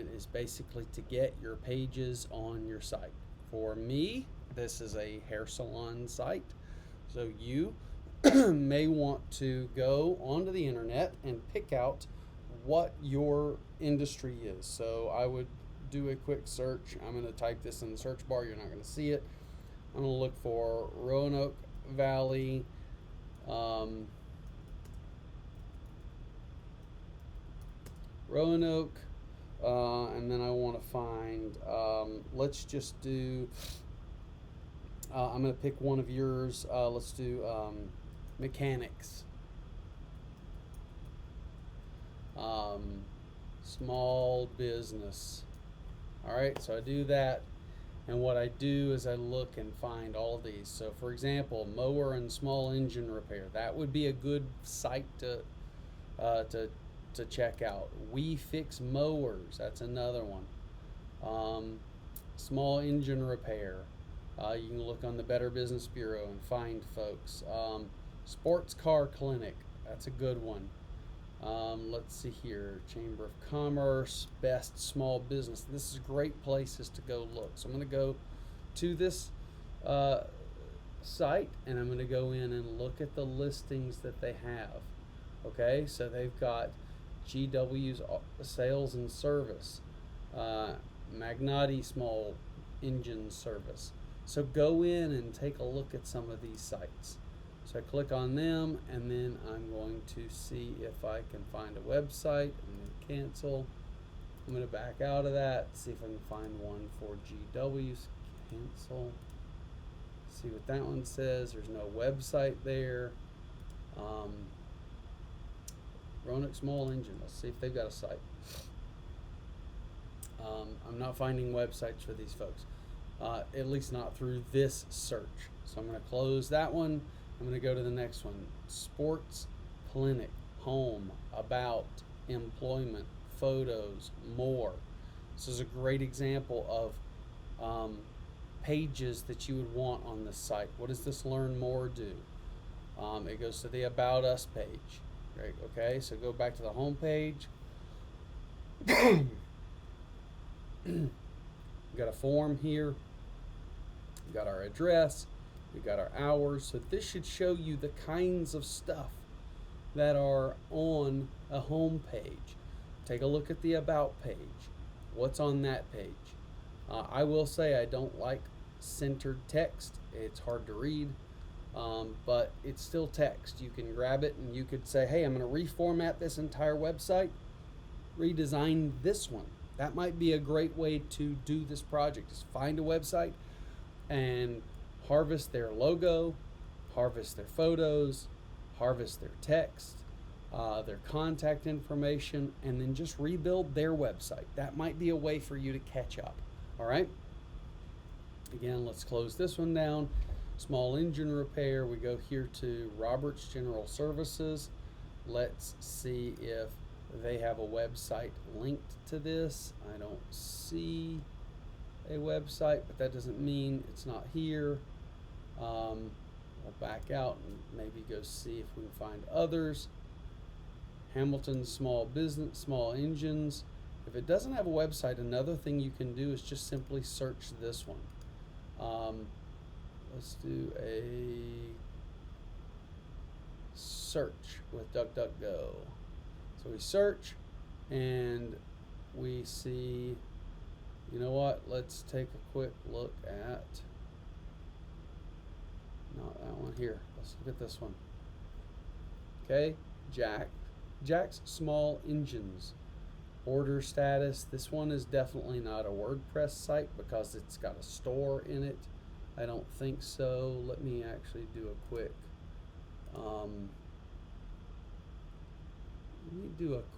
requirement is basically to get your pages on your site. For me, this is a hair salon site, so you may want to go onto the internet and pick out what your industry is. So I would do a quick search. I'm going to type this in the search bar. You're not going to see it. I'm going to look for Roanoke Valley Roanoke, and then I want to find, let's just do, I'm going to pick one of yours. Let's do mechanics. Small business. All right, so I do that. And what I do is I look and find all of these. So for example, mower and small engine repair. That would be a good site to check out. We fix mowers. That's another one. Small engine repair. You can look on the Better Business Bureau and find folks. Sports car clinic. That's a good one. Let's see here. Chamber of Commerce, best small business. This is great places to go look. So I'm going to go to this site and I'm going to go in and look at the listings that they have. Okay, so they've got GW's sales and service, Magnati small engine service. So go in and take a look at some of these sites. So I click on them and then I'm going to see if I can find a website. I'm going to cancel. I'm going to back out of that, see if I can find one for GW's. Cancel. See what that one says. There's no website there. Roanoke Small Engine. Let's see if they've got a site. I'm not finding websites for these folks, at least not through this search. So I'm going to close that one. I'm going to go to the next one. Sports clinic, home, about, employment, photos, more. This is a great example of pages that you would want on this site. What does this learn more do? It goes to the About Us page. Right, okay, so go back to the home page. We've got a form here. We've got our address. We've got our hours. So this should show you the kinds of stuff that are on a home page. Take a look at the About page. What's on that page? I will say I don't like centered text. It's hard to read. But it's still text. You can grab it and you could say, hey, I'm going to reformat this entire website, redesign this one. That might be a great way to do this project, is find a website and harvest their logo, harvest their photos, harvest their text, their contact information, and then just rebuild their website. That might be a way for you to catch up. All right. Again, let's close this one down. Small engine repair, we go here to Roberts General Services. Let's see if they have a website linked to this. I don't see a website, but that doesn't mean it's not here. We'll back out and maybe go see if we can find others. Hamilton Small Business, Small Engines. If it doesn't have a website, another thing you can do is just simply search this one. Let's do a search with DuckDuckGo. So we search and we see, you know what, let's take a quick look at, not that one here, let's look at this one. Okay, Jack's Small Engines. Order status, this one is definitely not a WordPress site because it's got a store in it. I don't think so. Let me actually do a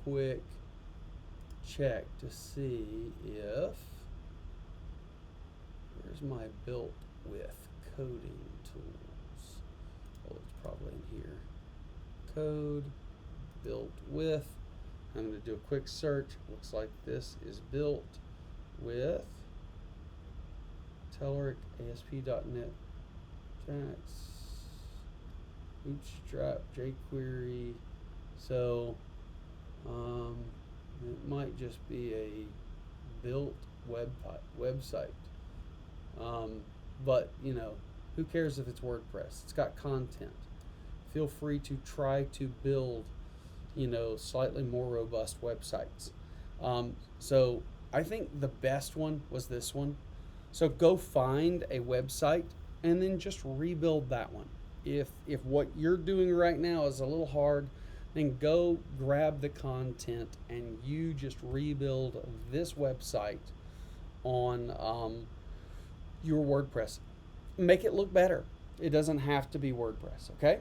quick check to see if, where's my built with coding tools? Oh, it's probably in here. Code, built with. I'm going to do a quick search. Looks like this is built with Telerik, ASP.NET, Jax, Bootstrap, jQuery. So it might just be a built website. But who cares if it's WordPress? It's got content. Feel free to try to build, slightly more robust websites. So I think the best one was this one. So go find a website and then just rebuild that one. If what you're doing right now is a little hard, then go grab the content and you just rebuild this website on your WordPress. Make it look better. It doesn't have to be WordPress, okay?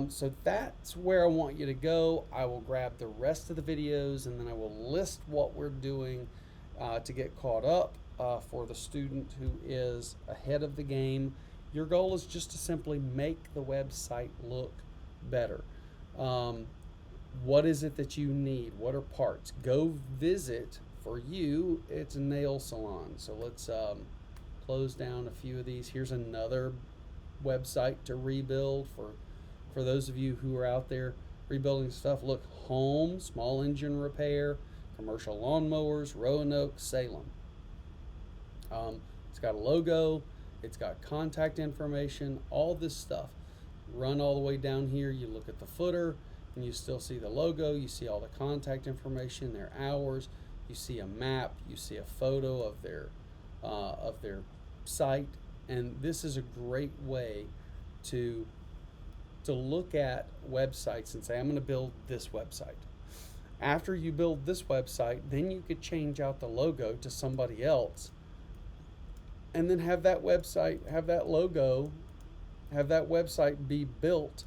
So that's where I want you to go. I will grab the rest of the videos and then I will list what we're doing to get caught up for the student who is ahead of the game. Your goal is just to simply make the website look better. What is it that you need? What are parts? Go visit, for you, it's a nail salon. So let's close down a few of these. Here's another website to rebuild for those of you who are out there rebuilding stuff. Look, home, small engine repair, commercial lawnmowers, Roanoke, Salem. It's got a logo, it's got contact information, all this stuff. Run all the way down here, you look at the footer, and you still see the logo, you see all the contact information, their hours, you see a map, you see a photo of their site, and this is a great way to look at websites and say, I'm going to build this website. After you build this website, then you could change out the logo to somebody else, and then have that website, have that logo, have that website be built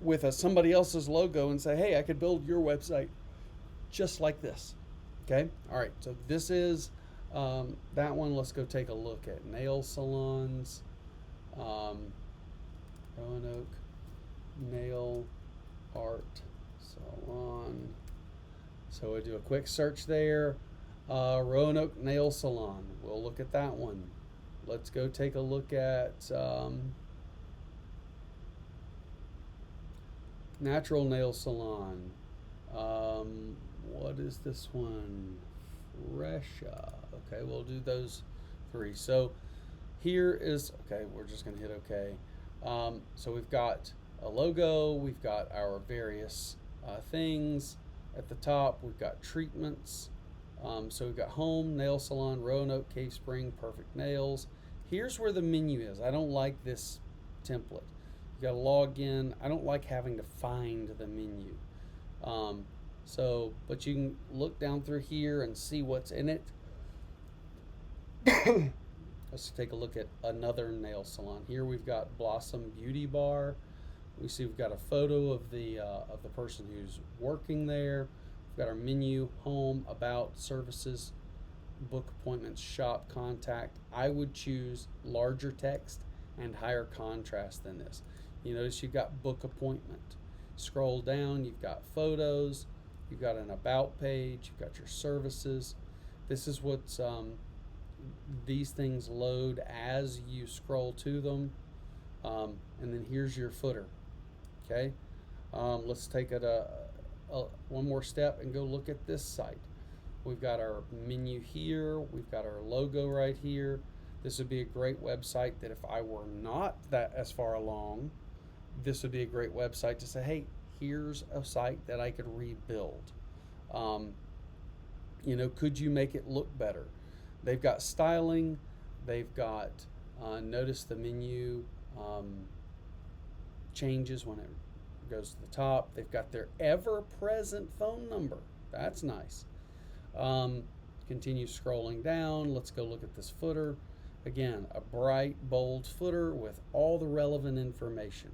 with somebody else's logo and say, hey, I could build your website just like this. Okay? All right, so this is that one. Let's go take a look at nail salons. Roanoke Nail Art Salon. So we do a quick search there. Roanoke Nail Salon. We'll look at that one. Let's go take a look at Natural Nail Salon. What is this one? Fresha. Okay, we'll do those three. So here is, okay, we're just going to hit OK. So we've got a logo, we've got our various things at the top, we've got treatments. So we've got home, nail salon, Roanoke, Cave Spring, Perfect Nails. Here's where the menu is. I don't like this template. You got to log in. I don't like having to find the menu. But you can look down through here and see what's in it. Let's take a look at another nail salon. Here we've got Blossom Beauty Bar. We see we've got a photo of the person who's working there. We've got our menu, home, about, services, book appointments, shop, contact. I would choose larger text and higher contrast than this. You notice you've got book appointment. Scroll down, you've got photos, you've got an about page, you've got your services. This is what's these things load as you scroll to them, and then here's your footer. Okay, let's take it one more step and go look at this site. We've got our menu here, we've got our logo right here. This would be a great website that if I were not that as far along, this would be a great website to say, hey, here's a site that I could rebuild. Could you make it look better? They've got styling, they've got, notice the menu changes when it goes to the top. They've got their ever-present phone number. That's nice. Continue scrolling down. Let's go look at this footer. Again, a bright, bold footer with all the relevant information.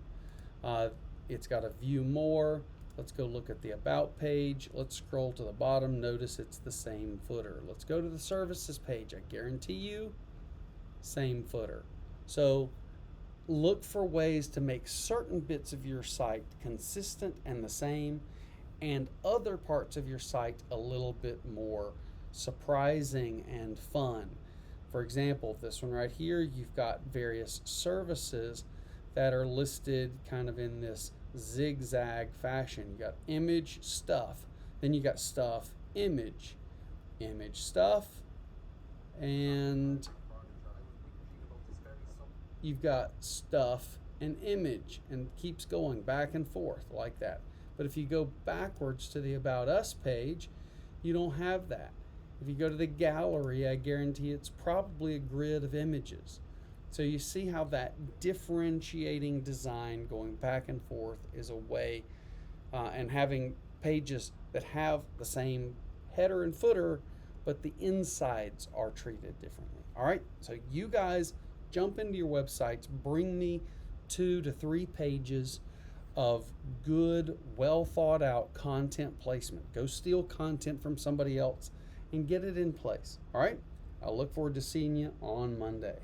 It's got a view more. Let's go look at the about page. Let's scroll to the bottom. Notice it's the same footer. Let's go to the services page. I guarantee you, same footer. So look for ways to make certain bits of your site consistent and the same, and other parts of your site a little bit more surprising and fun. For example, this one right here, you've got various services that are listed kind of in this zigzag fashion. You got image, stuff, then you got stuff, image, image stuff, and you've got stuff and image, and keeps going back and forth like that. But if you go backwards to the About Us page, you don't have that. If you go to the gallery, I guarantee it's probably a grid of images. So you see how that differentiating design going back and forth is a way, and having pages that have the same header and footer, but the insides are treated differently. All right, so you guys jump into your websites, bring me 2 to 3 pages of good, well thought out content placement. Go steal content from somebody else and get it in place. All right, I'll look forward to seeing you on Monday.